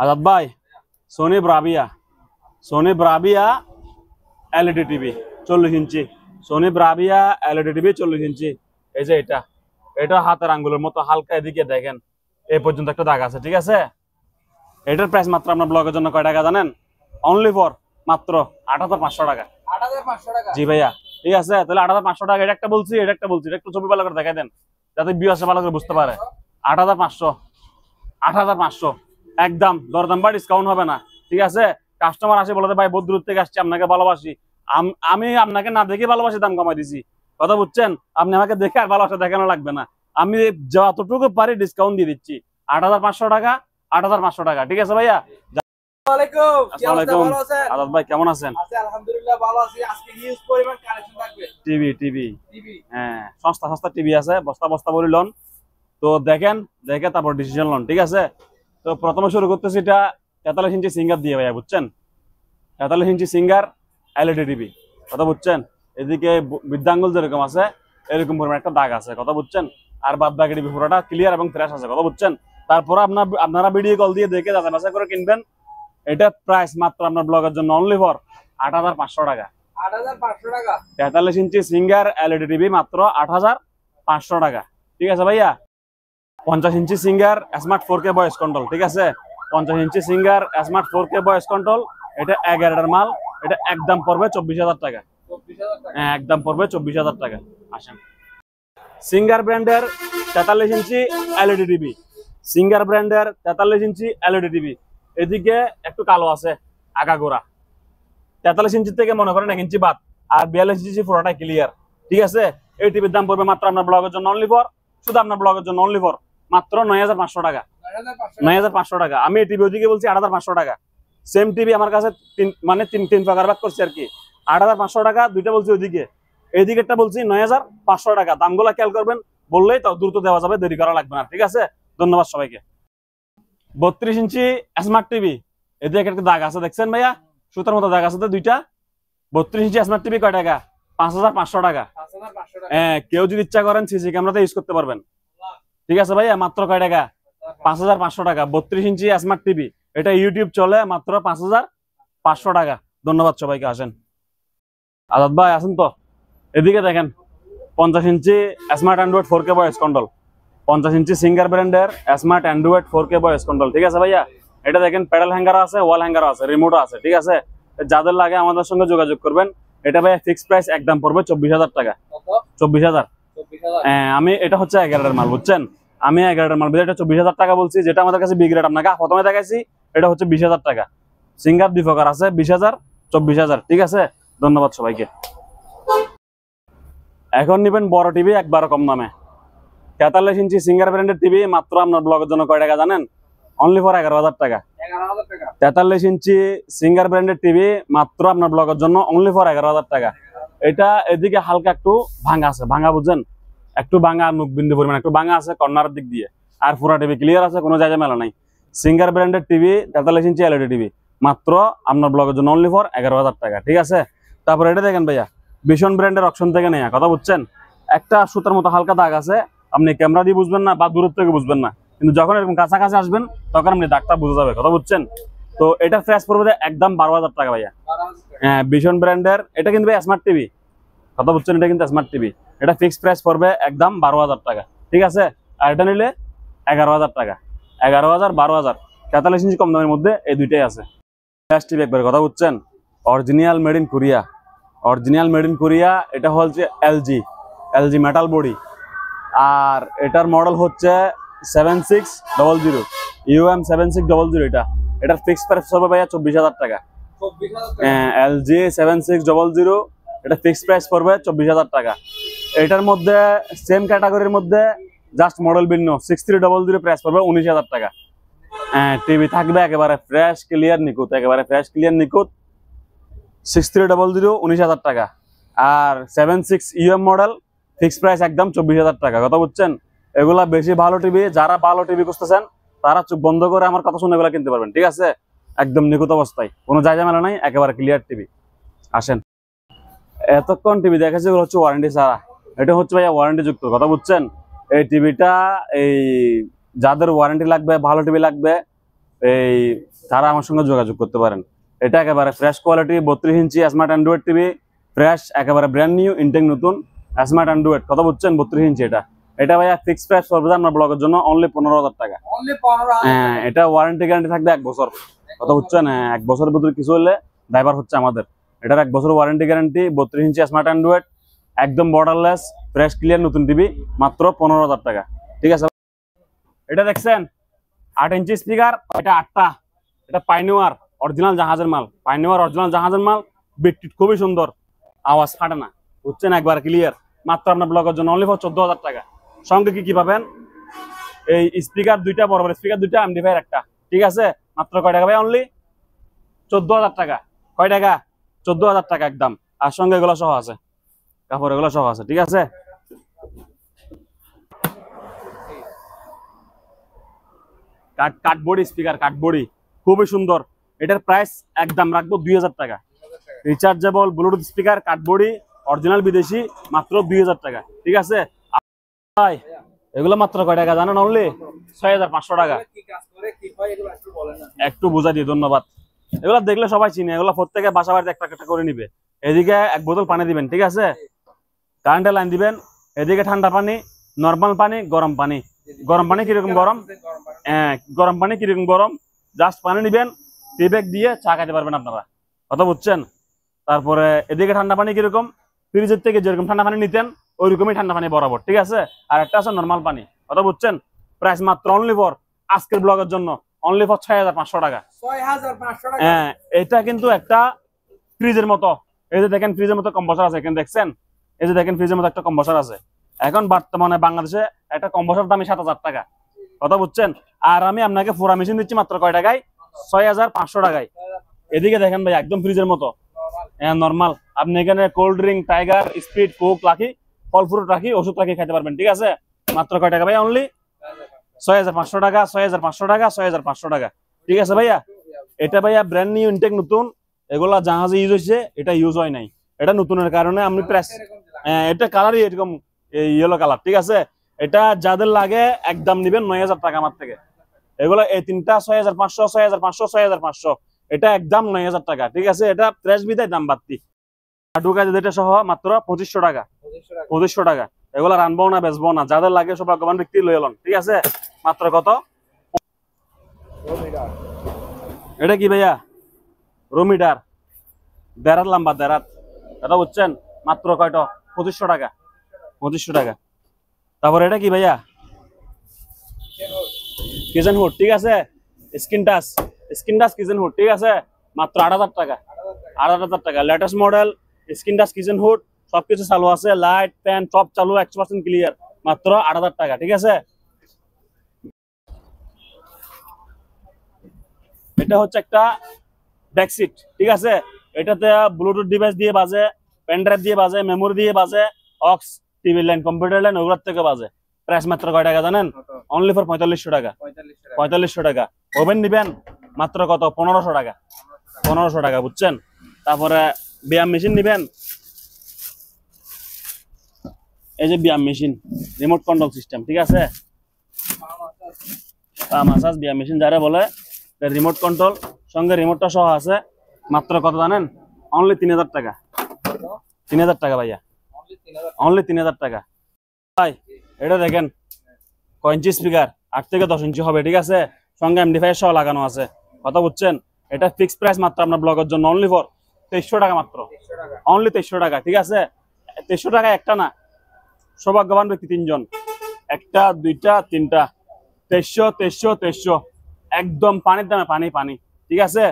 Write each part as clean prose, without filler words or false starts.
আজাদ ভাই, Sony Bravia LED TV 40 ইঞ্চি। Sony Bravia LED TV 40 ইঞ্চি। এই যে এটা হাতের আঙ্গুলের মতো হালকা এদিকে দেখেন, এই পর্যন্ত একটা দাগ আছে, ঠিক আছে। এটার প্রাইস মাত্র আপনার ব্লগের জন্য কয় টাকা জানেন? অনলি ফর মাত্র 8,500 টাকা। 8,500 টাকা? জি ভাইয়া, ঠিক আছে। তাহলে 8,500 টাকা। এটা একটা বলছি, এটা একটু ছবি ভালো করে দেখাই দেন, যাতে ভিউয়ার্স ভালো করে বুঝতে পারে। 8,500 একদম দরদাম বা ডিসকাউন্ট হবে না, ঠিক আছে। কাস্টমার আসে বলতে ভাই বহুত দূর থেকে আসছি, আপনাকে ভালোবাসি। আমি আপনাকে না দেখে ভালোবাসি, দাম কমাই দিছি, কথা বুঝছেন। আপনি আমাকে দেখে আর ভালোবাসা দেখানো লাগবে না, আমি যতটুকু পারি ডিসকাউন্ট দিয়ে দিচ্ছি। 8,500 টাকা, 8,500 টাকা, ঠিক আছে ভাইয়া। আজাদ ভাই কেমন আছেন? আলহামদুলিল্লাহ ভালো আছি। আজকে হিউজ পরিমাণ কালেকশন থাকবে। টিভি হ্যাঁ, সস্তা টিভি আছে, বস্তা ভরি লন। তো দেখে তারপর ডিসিশন লন, ঠিক আছে। তো প্রথমে শুরু করতেছি এটা 43 ইঞ্চি সিঙ্গার দিয়ে ভাইয়া, বুঝছেন। 43 ইঞ্চি সিঙ্গার এলইডি টিভি, কথা বুঝছেন। এদিকে বৃদ্ধাঙ্গুল যেরকম আছে এরকম পরিমাণ একটা দাগ আছে, কথা বুঝছেন। আর বাদ বাকি টিভি পুরোটা ক্লিয়ার এবং ফ্রেশ আছে, কথা বুঝছেন। তারপর আপনারা ভিডিও কল দিয়ে দেখে যাচাই বাছাই করে কিনবেন। এটা প্রাইস মাত্র আপনার ব্লগের জন্য অনলি ফর 8,500 টাকা। 8,500 টাকা? 43 ইঞ্চি সিঙ্গার এলইডি টিভি মাত্র 8,500 টাকা, ঠিক আছে ভাইয়া। 50 inch Singer smart 4K voice control, ঠিক আছে। 50 inch Singer smart 4K voice control, এটা 11টার মাল। এটা একদম পড়বে 24,000 টাকা। হ্যাঁ, একদম পড়বে 24,000 টাকা। আসেন, সিঙ্গার ব্র্যান্ডের 43 ইঞ্চি এলইডি টিভি, সিঙ্গার ব্র্যান্ডের 43 ইঞ্চি এলইডি টিভি। এদিকে একটু কালো আছে আগাগোড়া। 43 ইঞ্চি থেকে মনে করেন 1 ইঞ্চি বাদ, আর 42 ইঞ্চি পুরোটাই ক্লিয়ার, ঠিক আছে। এই টিভির দাম পড়বে মাত্র আপনার ব্লগের জন্য অনলি ফর, শুধু আপনার ব্লগের জন্য অনলি ফর মাত্র 9,500 টাকা। 9,500 টাকা। আমি এই টিভি ওদিকে বলছি 8,500 টাকা। সেম টিভি আমার কাছে তিন প্রকার ভাগ করছি আর কি। 8,500 টাকা দুইটা বলছি ওইদিকে, এইদিকেরটা বলছি 9,500 টাকা। দামগুলো খেয়াল করবেন, বললেই তো দ্রুত দেওয়া যাবে, দেরি করা লাগবে না, ঠিক আছে। ধন্যবাদ সবাইকে। 32 ইঞ্চি স্মার্ট টিভি, এদিকে একটা দাগ আছে দেখছেন ভাইয়া, সুতার মতো দাগ আছে তো দুইটা। 32 ইঞ্চি স্মার্ট টিভি কয় টাকা? 5,500 টাকা। হ্যাঁ, কেউ যদি ইচ্ছা করেন সিসি ক্যামেরাতে ইউজ করতে পারবেন, ঠিক আছে ভাইয়া। মাত্র কয় টাকা? 5,500 টাকা। 32 ইঞ্চি স্মার্ট টিভি, এটা ইউটিউব চলে, মাত্র 5,500 টাকা। ধন্যবাদ সবাইকে। আসেন আজাদ ভাই, আসেন তো এদিকে দেখেন। 50 inch smart Android 4K voice control, 50 inch Singer ব্র্যান্ডের smart Android 4K voice control, ঠিক আছে ভাইয়া। এটা দেখেন প্যাডেল হ্যাঙ্গার আছে, ওয়াল হ্যাঙ্গার আছে, রিমোটও আছে, ঠিক আছে। যাদের লাগে আমাদের সঙ্গে যোগাযোগ করবেন। এটা ভাইয়া ফিক্সড প্রাইস একদম পড়বে 24,000 টাকা। 24,000। আমি এটা হচ্ছে 11টার মাল, বুঝছেন। আমি 11টার মাল, এটা 24,000 টাকা বলছি। যেটা আমাদের কাছে বিগ রেট আপনাকে প্রথমে দেখাইছি, এটা হচ্ছে 20,000 টাকা। সিঙ্গার 2 প্রকার আছে, 20,000, 24,000, ঠিক আছে। ধন্যবাদ সবাইকে। এখন নিবেন বড় টিভি একবার কম দামে। 43 ইঞ্চি সিঙ্গার ব্র্যান্ডের টিভি মাত্র আপনার ব্লগের জন্য কয় টাকা জানেন? অনলি ফর 11,000 টাকা। 43 ইঞ্চি সিঙ্গার ব্র্যান্ডের টিভি মাত্র আপনার ব্লগের জন্য অনলি ফর 11,000 টাকা। এটা এদিকে হালকা একটু ভাঙা আছে, ভাঙা বুঝছেন, একটু ভাঙা, মুখ বিন্দু পরিমাণ একটু ভাঙা আছে কর্নারের দিক দিয়ে। আর পুরো টিভি ক্লিয়ার আছে, কোনো জায়গায় মেলা নাই। সিঙ্গার ব্র্যান্ডের টিভি 43 ইঞ্চি এলইডি টিভি মাত্র আপনার ব্লগের জন্য অনলি ফর 11,000 টাকা, ঠিক আছে। তারপর এটা দেখেন ভাইয়া, ভিশন ব্র্যান্ডের অপশন থেকে নেয়া, কথা বুঝছেন। একটা সুতার মতো হালকা দাগ আছে, আপনি ক্যামেরা দিয়ে বুঝবেন না বা দূর থেকে বুঝবেন না, কিন্তু যখন এরকম কাছাকাছি আসবেন তখন আপনি দাগটা বুঝে যাবে, কথা বুঝছেন। তো এটা প্রাইস পড়বে একদম 12,000 টাকা ভাইয়া। হ্যাঁ, ভিশন ব্র্যান্ডের। এটা কিন্তু ভাই স্মার্ট টিভি, কথা বুঝছেন, এটা কিন্তু স্মার্ট টিভি। এটা ফিক্সড প্রাইস পড়বে একদম 12,000 টাকা, ঠিক আছে। আর এটা নিলে 11,000 টাকা। 11,000, 12,000, 43 ইঞ্চি কম দামের মধ্যে এই দুইটাই আছে। ফ্ল্যাশ টিভি একবার, কথা বুঝছেন। Original made in Korea, original made in Korea. এটা হচ্ছে এলজি মেটাল বডি। আর এটার মডেল হচ্ছে 7600 UM7600। এটার ফিক্সড প্রাইস হবে ভাইয়া 24,000 টাকা। এলজি 7600, এটা ফিক্সড প্রাইস পড়বে 24,000 টাকা। এটার মধ্যে সেম ক্যাটাগরির মধ্যে জাস্ট মডেল ভিন্ন 6300, প্রাইস পড়বে 19,000 টাকা। টিভি থাকবে একেবারে ফ্রেশ ক্লিয়ার নিখুঁত, একেবারে ফ্রেশ ক্লিয়ার নিখুঁত। 6300, 19,000 টাকা। আর 76 UM মডেল ফিক্সড প্রাইস একদম 24,000 টাকা, কথা বুঝছেন। এগুলা বেশি ভালো টিভি, যারা ভালো টিভি খুঁজতেছেন তারা চোখ বন্ধ করে আমার কথা শুনে এগুলা কিনতে পারবেন, ঠিক আছে। একদম নিখুঁত অবস্থায়, কোনো জায়গা মেলা নাই, একেবারে ক্লিয়ার টিভি। আসেন, এতক্ষণ টিভি দেখেছি, এগুলো হচ্ছে ওয়ারেন্টি ছাড়া। এটা হচ্ছে ভাইয়া ওয়ারেন্টি যুক্ত, কথা বুঝছেন। এই টিভিটা এই যাদের ওয়ারেন্টি লাগবে, ভালো টিভি লাগবে, এই তারা আমার সঙ্গে যোগাযোগ করতে পারেন। এটা একেবারে ফ্রেশ কোয়ালিটি 32 ইঞ্চি স্মার্ট অ্যান্ড্রয়েড টিভি, ফ্রেশ একেবারে ব্র্যান্ড নিউ ইনটেক নতুন স্মার্ট অ্যান্ড্রয়েড, কথা বুঝছেন? 32 ইঞ্চি এটা ভাইয়া ফিক্স প্রাইস পড়বে আপনার ব্লগের জন্য অনলি 15,000 টাকা। হ্যাঁ, এটা ওয়ারেন্টি গ্যারান্টি থাকবে 1 বছর, কথা বুঝছেন? 1 বছরের ভিতরে কিছু হলে ড্রাইভার হচ্ছে আমাদের। এটার 1 বছর ওয়ারেন্টি গ্যারান্টি, 32 ইঞ্চি স্মার্ট অ্যান্ড্রয়েড, একদম বর্ডারলেস ফ্রেশ ক্লিয়ার নতুন টিভি, মাত্র 15,000 টাকা। ঠিক আছে, এটা দেখছেন 8 ইঞ্চি স্পিকার, এটা 8টা, এটা পাইনিওয়ার অরিজিনাল জাহাজের মাল, পাইনিওয়ার অরিজিনাল জাহাজের মাল, বিটটিট খুবই সুন্দর, আওয়াজ ফাটে না, বুঝছেন? একবার ক্লিয়ার, মাত্র আপনার ব্লগের জন্য অনলি ফর 14,000 টাকা। সঙ্গে কি পাবেন? এই স্পিকার দুইটা, বড় বড় স্পিকার দুইটা, এমডিফায়ার একটা, ঠিক আছে? মাত্র কয় টাকা ভাই? অনলি 14,000 টাকা। কয় টাকা? 14,000 টাকা একদম। আর সঙ্গে এগুলো সহ আছে, কাপড় এগুলো সহ আছে, ঠিক আছে? কাঠবডি স্পিকার, কাঠবডি খুবই সুন্দর, এটার প্রাইস একদম রাখবো 2,000 টাকা। রিচার্জেবল ব্লুটুথ স্পিকার, কাঠবডি অরিজিনাল বিদেশি, মাত্র 2,000 টাকা, ঠিক আছে? এগুলো মাত্র কয় টাকা জানেন? অনলি 6,500 টাকা। একটু বুঝা দিই, ধন্যবাদ। এগুলো দেখলে সবাই চিনে, এগুলো প্রত্যেকে বাসা বাড়িতে একটা একটা করে নিবে। এদিকে 1 বোতল পানি দিবেন, ঠিক আছে? কারেন্টের লাইন দিবেন, এদিকে ঠান্ডা পানি, নর্মাল পানি, গরম পানি। গরম পানি কিরকম গরম? গরম পানি কিরকম গরম, জাস্ট পানি নিবেন, টি ব্যাগ দিয়ে চা খাইতে পারবেন আপনারা, কথা বুঝছেন? তারপরে এদিকে ঠান্ডা পানি কিরকম? ফ্রিজের থেকে যেরকম ঠান্ডা পানি নিতেন ওইরকমই ঠান্ডা পানি বরাবর, ঠিক আছে? আর একটা আছে নর্মাল পানি, কথা বুঝছেন? প্রাইস মাত্র অনলি ফর আজকের ব্লগের জন্য অনলি ফর 6,500 টাকা। হ্যাঁ, এটা কিন্তু একটা ফ্রিজের মতো, এই যে দেখেন ফ্রিজের মতো কম্প্রেসর আছে, এখানে দেখছেন? এই যে দেখেন ফ্রিজের মতো একটা কম্প্রেসর আছে। এখন বর্তমানে বাংলাদেশে একটা কম্প্রেসর দামই 7,000 টাকা, কথা বুঝছেন? আর আমি আপনাকে পুরা মেশিন দিচ্ছি মাত্র কয় টাকায়? 6,500 টাকায়। এদিকে দেখেন ভাই, একদম ফ্রিজের মতো, নর্মাল। আপনি এখানে cold drink, tiger, speed, Coke রাখি, ফল ফ্রুট রাখি, ওষুধ রাখি খাইতে পারবেন, ঠিক আছে? মাত্র কয় টাকা ভাই? অনলি 6,500 টাকা, 6,500 টাকা, 6,500 টাকা, ঠিক আছে ভাইয়া? এটা ভাইয়া ব্র্যান্ড নিউ ইনটেক নতুন, এগুলা জাহাজে ইউজ হয়েছে, এটা ইউজ হয় নাই, এটা নতুনের কারণে আমি প্রাইস, এটা কালারই এরকম ইয়েলো কালার, ঠিক আছে? এটা যাদের লাগে একদম নিবেন 9,000 টাকা আমার থেকে। এগুলো এই তিনটা 6,500, 6,500, 6,500, এটা একদম 9,000 টাকা, ঠিক আছে? এটা প্রেস বিদায় দাম বাড়তি। ঢুকা যেটা সহ মাত্র 2,500 টাকা, 2,500 টাকা। এগুলো রানবো না, বেচবো না, যাদের লাগে সব ভগবান ব্যক্তি লই এলন, ঠিক আছে? মাত্র কত? এটা কি ভাইয়া? রুমিটার, দেড়াত লম্বা, দেড়াত, এটা বুঝছেন? মাত্র কয়টা? 2,500 টাকা, 2,500 টাকা। তারপর এটা কি ভাইয়া? কিচেন হুড, ঠিক আছে? স্ক্রিন টাচ কিচেন হুড, ঠিক আছে? মাত্র 8,000 টাকা, 8,000 টাকা। Latest model screen touch kitchen hood, সবকিছু চালু আছে, লাইট ফ্যান সব চালু, 100% ক্লিয়ার, মাত্র 8,000 টাকা, ঠিক আছে? এটা হচ্ছে একটা ব্যাকসিট, ঠিক আছে? এটাতে ব্লুটুথ ডিভাইস দিয়ে বাজে, পেন ড্রাইভ দিয়ে বাজে, মেমোরি দিয়ে বাজে, aux, TV line, computer line, ওগুলোর থেকে বাজে। প্রাইস মাত্র কয় টাকা জানেন? অনলি ফর 4,500 টাকা, 4,500 টাকা। ওভেন নিবেন মাত্র কত? 1,500 টাকা, 1,500 টাকা, বুঝছেন? তারপরে ব্যায়াম মেশিন নিবেন, এই যে ব্যায়াম মেশিন, রিমোট কন্ট্রোল সিস্টেম, ঠিক আছে? মাসাজ ব্যায়াম মেশিন যারা বলে, রিমোট কন্ট্রোল, সঙ্গে রিমোটটা সহ আছে, মাত্র কত জানেন? অনলি 3,000 টাকা, 3,000 টাকা ভাইয়া, অনলি 3,000 টাকা। ভাই এটা দেখেন কয় ইঞ্চি স্পিকার? 8 থেকে 10 ইঞ্চি হবে, ঠিক আছে? সঙ্গে এমডিফায়ার সহ লাগানো আছে, কথা বুঝছেন? এটা ফিক্স প্রাইস মাত্র আপনার ব্লগের জন্য অনলি ফর 2300 টাকা, মাত্র অনলি 2300 টাকা, ঠিক আছে? 2300 টাকা একটা না, সৌভাগ্যবান ব্যক্তি 3 জন, একটা, দুইটা, তিনটা, 2300, 2300, 2300, একদম পানির দামে, পানি পানি, ঠিক আছে?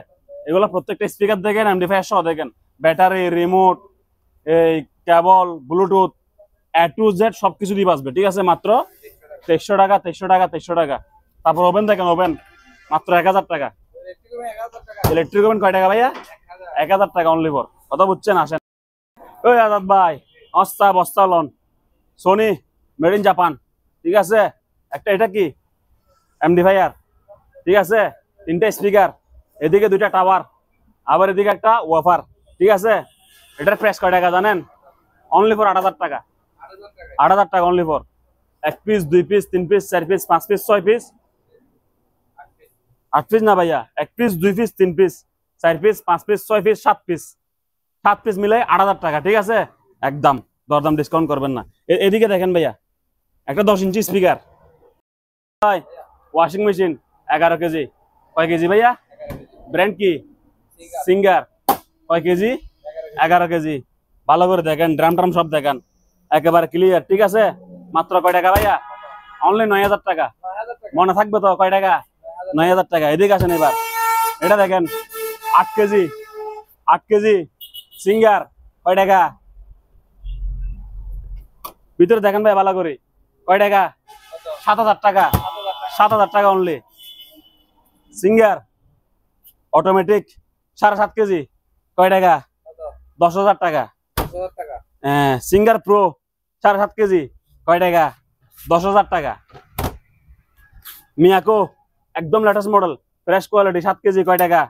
এগুলো প্রত্যেকটা স্পিকার দেখেন, এমডিফায়ার সহ দেখেন, ব্যাটারি, রিমোট, এই কেবল, ব্লুটুথ, A to Z সবকিছু দিয়ে বাঁচবে, ঠিক আছে? মাত্র 2300 টাকা, 2300 টাকা, 2300 টাকা। তারপর ওভেন দেখেন, ওভেন মাত্র 1,000 টাকা। ইলেকট্রিক ওভেন কয় টাকা ভাইয়া? 1,000 টাকা অনলি ফর, কথা বুঝছেন? আসেন ওই আজাদ ভাই, অস্তা বস্তা লন, সোনি, মেড ইন জাপান, ঠিক আছে? একটা এটা কি? এমডিফায়ার, ঠিক আছে? 3টা স্পিকার, এদিকে 2টা টাওয়ার, আবার এদিকে একটা ওয়াফার, ঠিক আছে? এটার প্রাইস কয় টাকা জানেন? অনলি ফর 8,000 টাকা, 8,000 টাকা only for. 1 piece, 2 piece, 3 piece, 4 piece, 5 piece, 6 piece, 8 piece না ভাইয়া, 1 piece 2 piece 3 piece 4 piece 5 piece 6 piece 7 piece, 7 piece মিলে 8000 টাকা, ঠিক আছে? একদম দরদাম ডিসকাউন্ট করবেন না। এদিকে দেখেন ভাইয়া, একটা 10 inch speaker, washing machine 11 KG. কয় কেজি ভাইয়া? ব্র্যান্ড কি? সিঙ্গার। কয় কেজি? 11 কেজি। ভালো করে দেখেন, ড্রাম ট্রাম সব দেখেন, একেবারে ক্লিয়ার, ঠিক আছে? মাত্র কয় টাকা ভাইয়া? অনলি 9000 টাকা। মনে থাকবে তো কয় টাকা? 9000 টাকা। এদিকে আসেন এবার, এটা দেখেন 8 কেজি, 8 কেজি সিঙ্গার, কয় টাকা? ভিতরে দেখেন ভাই ভালো করে, কয় টাকা? 7000 টাকা। 7000 টাকা অনলি। সিঙ্গার অটোমেটিক 7.5 কেজি, কয় টাকা? 10,000 টাকা। হ্যাঁ, সিঙ্গার প্রো 7.5 কেজি, কয় টাকা? 10,000 টাকা। মিয়াকো একদম latest model, fresh quality 7 KG, কয় টাকা?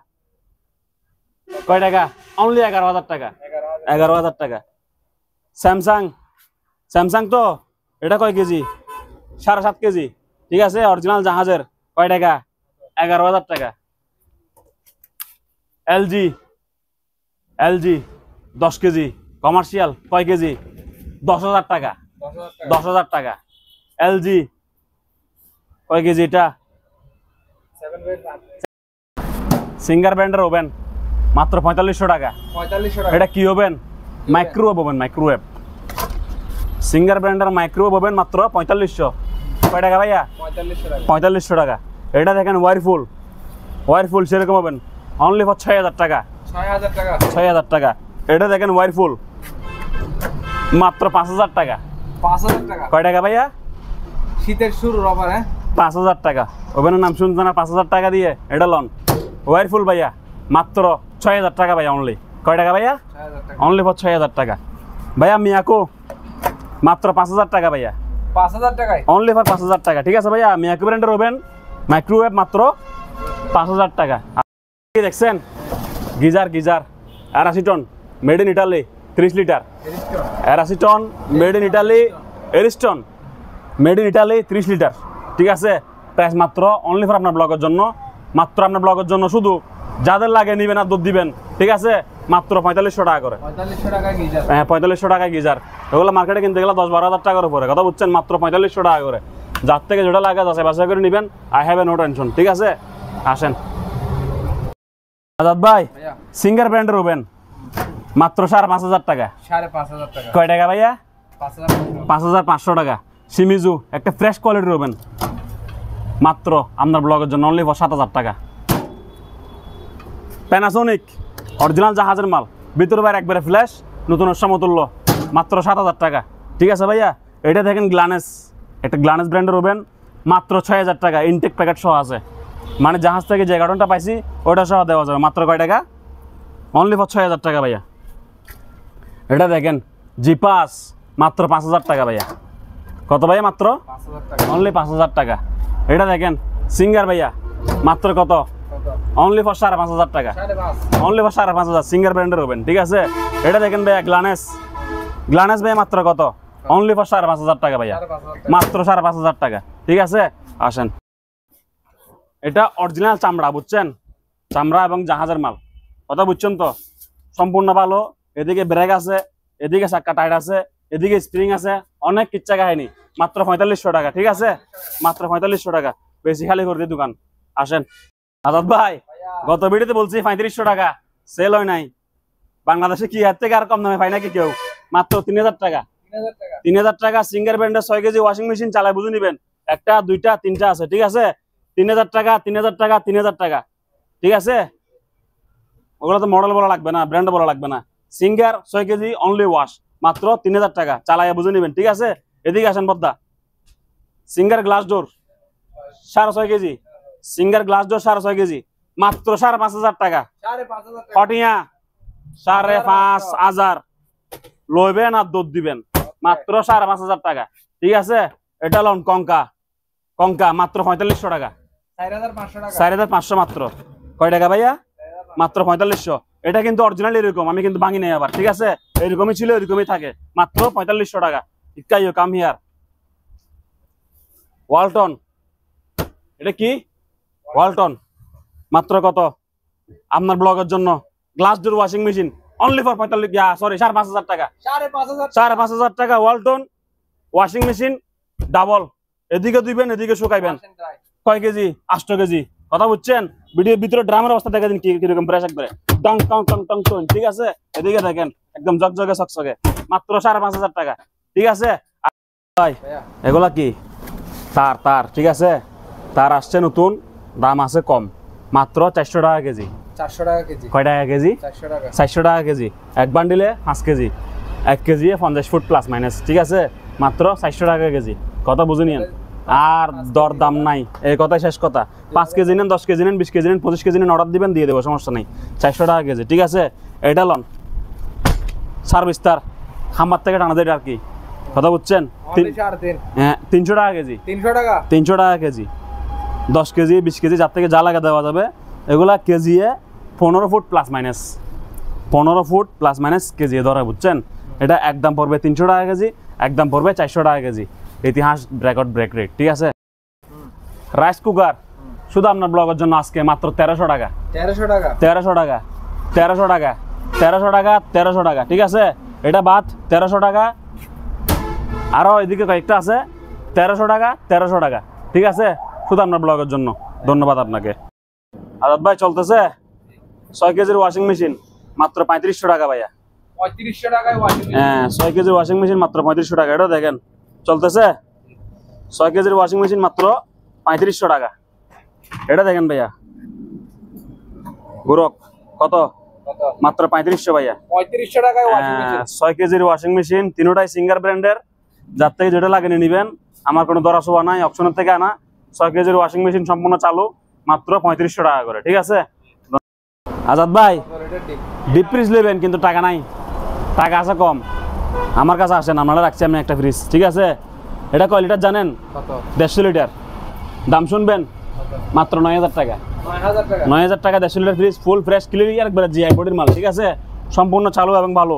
কয় টাকা? অনলি 11,000 টাকা। 11,000 টাকা। স্যামসাং, স্যামসাং তো এটা কয় কেজি? 7.5 কেজি, ঠিক আছে? অরিজিনাল জাহাজের, কয় টাকা? 11,000 টাকা। এলজি, এলজি 10 কেজি কমার্শিয়াল, কয় কেজি? 10,000 টাকা। 10,000 টাকা। এলজি কয় কেজি এটা? সিঙ্গার ব্র্যান্ডের ওভেন মাত্র 4500 টাকা। 4500 টাকা। এটা কি oven? Microwave oven, microwave. Singer ব্র্যান্ডের মাইক্রোওয়েভ ওভেন মাত্র 4500। কয় টাকা ভাইয়া? 4500 টাকা। 4500 টাকা। এটা দেখেন ওয়ারফুল, ওয়ারফুল সেরকম ওভেন, অনলি ফর 6000 টাকা। 6000 টাকা। 6000 টাকা। এটা দেখেন ওয়ারফুল, মাত্র 5000 টাকা। 5000 টাকা। কয় টাকা ভাইয়া? শীতের শুরু রবার, হ্যাঁ? 5000 টাকা। ওভেনের নাম শুনছেন না? 5000 টাকা দিয়ে এটা লন। ওয়ারফুল ভাইয়া মাত্র 6000 টাকা ভাইয়া অনলি। কয় টাকা ভাইয়া? 6000 টাকা। অনলি ফর 6000 টাকা। ভাইয়া মিয়াকো মাত্র 5000 টাকা ভাইয়া, 5000 টাকায়। অনলি ফর 5000 টাকা, ঠিক আছে ভাইয়া? মিয়াকো ব্র্যান্ডের ওভেন মাইক্রোওয়েভ মাত্র 5000 টাকা। কি দেখছেন? Geyser, geyser 80 ton, made in Italy, 30 litre. 80 ton, made in Italy, Ariston, made in Italy, 30 litre, ঠিক আছে? প্রাইস মাত্র অনলি ফর আপনার ব্লগের জন্য, মাত্র আপনার ব্লগের জন্য, শুধু যাদের লাগে নিবেন আর দুধ দিবেন, ঠিক আছে? মাত্র 4500 টাকা করে। 4500 টাকা গিজার। হ্যাঁ, 4500 টাকায় গিজার। ওগুলো মার্কেটে কিনতে গেলে 10-12 হাজার টাকার উপরে, কথা বুঝছেন? মাত্র 4500 টাকা করে। যার থেকে যেটা লাগে যাচাই বাছাই করে নিবেন। I have a no tension, ঠিক আছে? আসেন আজাদ ভাই, ভাইয়া সিঙ্গার ব্র্যান্ডের ওভেন মাত্র 5500 টাকা। 5500 টাকা। কয় টাকা ভাইয়া? 5500। 5500 টাকা। সিমিজু একটা ফ্রেশ কোয়ালিটির ওভেন মাত্র আপনার ব্লগের জন্য অনলি ফর 7000 টাকা। প্যানাসোনিক অরিজিনাল জাহাজের মাল, ভিতর বাইরে একবারে ফ্ল্যাশ, নতুন সমতুল্য, মাত্র 7000 টাকা, ঠিক আছে ভাইয়া? এটা দেখেন গ্লানেস, একটা গ্লানেস ব্র্যান্ডের ওভেন মাত্র 6000 টাকা। ইনটেক প্যাকেট সহ আছে, মানে জাহাজ থেকে যে কার্টনটা পাইছি ওটা সহ দেওয়া যাবে। মাত্র কয় টাকা? অনলি ফর 6000 টাকা ভাইয়া। এটা দেখেন জিপাস মাত্র 5000 টাকা ভাইয়া। কত ভাইয়া? মাত্র 5000 টাকা। অনলি 5000 টাকা। এটা দেখেন সিঙ্গার ভাইয়া, মাত্র কত? কত? অনলি ফর 5500 টাকা। 5.5। অনলি ফর 5500, সিঙ্গার ব্র্যান্ডের ওভেন, ঠিক আছে? এটা দেখেন ভাইয়া গ্লানেস, গ্লানেস ভাইয়া মাত্র কত? অনলি ফর 5500 টাকা ভাইয়া, 5500 টাকা। মাত্র 5500 টাকা, ঠিক আছে? আসেন, এটা অরিজিনাল চামড়া, বুঝছেন? চামড়া এবং জাহাজের মাল, কথা বুঝছেন তো? সম্পূর্ণ ভালো। এদিকে ব্রেক আছে, এদিকে চাক্কা টাইট আছে, এদিকে স্প্রিং আছে, অনেক কিচ্ছা কাহিনী। মাত্র 4500 টাকা, ঠিক আছে? মাত্র 4500 টাকা। বেশি খালি করে দিই দোকান। আসেন আজাদ ভাই, গত ভিডিওতে বলছি 3500 টাকা, সেল হয় নাই। বাংলাদেশে কি এর থেকে আর কম দামে পাই নাকি কেউ? মাত্র 3000 টাকা। 3000 টাকা। 3000 টাকা। সিঙ্গার ব্র্যান্ডের 6 কেজি ওয়াশিং মেশিন চালায় বুঝে নিবেন, একটা দুইটা তিনটা আছে, ঠিক আছে? 3000 টাকা, 3000 টাকা, 3000 টাকা, ঠিক আছে? ওগুলো তো মডেল বলা লাগবে না, ব্র্যান্ড বলা লাগবে না। সিঙ্গার 6 কেজি অনলি ওয়াশ, মাত্র 3000 টাকা, চালাইয়া বুঝে নিবেন, ঠিক আছে? এদিকে আসেন Padma, singer glass door 6.5 KG, singer glass door 6.5 KG, মাত্র 5500 টাকা। 5500 টাকা। ফটিয়া 5500, লইবেন আর দুধ দিবেন, মাত্র 5500 টাকা, ঠিক আছে? এটা লন কঙ্কা, কঙ্কা মাত্র 4500 টাকা। 4500 টাকা। 4500 মাত্র। কয় টাকা ভাইয়া? মাত্র 4500। এটা কিন্তু অরিজিনাল এরকম, আমি কিন্তু ভাঙি নাই আবার, ঠিক আছে? এরকমই ছিল, এরকমই থাকে, মাত্র 4500 টাকা। ইকাইও কাম হিয়ার। ওয়ালটন, এটা কি? ওয়ালটন মাত্র কত আপনার ব্লগের জন্য glass door washing machine only for 5,500 টাকা 5,500 টাকা ওয়ালটন ওয়াশিং মেশিন ডাবল এদিকে দিবেন এদিকে শুকাইবেন কয় কেজি 8 কেজি কথা বুঝছেন ভিডিওর ভিতরে ড্রামের অবস্থা দেখা দিন কিরকম প্রেস একবারে টং টং টং টং টং ঠিক আছে এদিকে দেখেন একদম জগজগে সকসকে মাত্র 5,500 টাকা ঠিক আছে ভাই এগুলা কি তার তার ঠিক আছে তার আসছে নতুন দাম আছে কম মাত্র 400 টাকা কেজি 400 টাকা কেজি কয় টাকা কেজি 400 টাকা 400 টাকা কেজি এক বান্ডিলে 5 KG 1 KG 50 foot plus minus ঠিক আছে মাত্র 400 টাকা কেজি কথা বুঝে নিন আর দর দাম নাই এই কথাই শেষ কথা 5 কেজি নেন 10 কেজি নেন 20 কেজি নেন 25 কেজি নেন অর্ডার দিবেন দিয়ে দেবো সমস্যা নেই 400 টাকা কেজি ঠিক আছে এটা লন সার্ভিস তার খাম্বার থেকে টানা দেয় আর কি কথা বুঝছেন হ্যাঁ 300 টাকা কেজি 300 টাকা কেজি 10 কেজি 20 কেজি যার থেকে যা লাগা দেওয়া যাবে এগুলা KG 15 foot plus minus 15 foot plus minus KG ধরে বুঝছেন এটা একদম পড়বে 300 টাকা কেজি একদম পড়বে 400 টাকা কেজি ইতিহাস রেকর্ড ব্রেক রেট ঠিক আছে রাইস কুকার শুধু আপনার ব্লগের জন্য আজকে মাত্র 1300 টাকা 1300 টাকা 1300 টাকা 1300 টাকা 1300 টাকা ঠিক আছে এটা বাদ 1300 টাকা আরো এদিকে কয়েকটা আছে 1300 টাকা 1300 টাকা ঠিক আছে শুধু আপনার ব্লগের জন্য ধন্যবাদ আপনাকে আজাদ ভাই চলতেছে 6 কেজির ওয়াশিং মেশিন মাত্র 3500 টাকা ভাইয়া 3500 টাকায় ওয়াশিং মেশিন হ্যাঁ 6 কেজির ওয়াশিং মেশিন মাত্র 3500 টাকা এটা দেখেন চলতেছে 6 কেজির ওয়াশিং মেশিন মাত্র 3500 টাকা এটা দেখেন ভাইয়া গুরক কত মাত্র 3500 ভাইয়া 3500 টাকায় ওয়াশিং মেশিন 6 কেজির ওয়াশিং মেশিন তিনটাই সিঙ্গার ব্র্যান্ডের যার থেকে যেটা লাগে নিয়ে নেবেন আমার কোনো দরা শোভা নাই অপশনের থেকে আনা 6 কেজির ওয়াশিং মেশিন সম্পূর্ণ চালু মাত্র 3500 টাকা করে ঠিক আছে আজাদ ভাই ডিপ ফ্রিজ নেবেন কিন্তু টাকা নাই টাকা আছে কম আমার কাছে আসেন আমরা রাখছি আমি একটা ফ্রিজ ঠিক আছে এটা কয় লিটার জানেন 150 লিটার দাম শুনবেন মাত্র 9000 টাকা 9000 টাকা 150 litre fridge full fresh clear একবার জিআই বডির মাল ঠিক আছে সম্পূর্ণ চালু এবং ভালো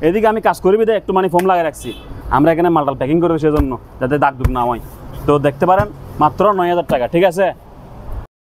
এদিকে আমি কাজ করি বিদে একটু মানে ফোম লাগিয়ে রাখছি আমরা এখানে মালটাল প্যাকিং করে সেজন্য যাতে দাগ দুগ না হয় তো দেখতে পারেন মাত্র 9000 টাকা ঠিক আছে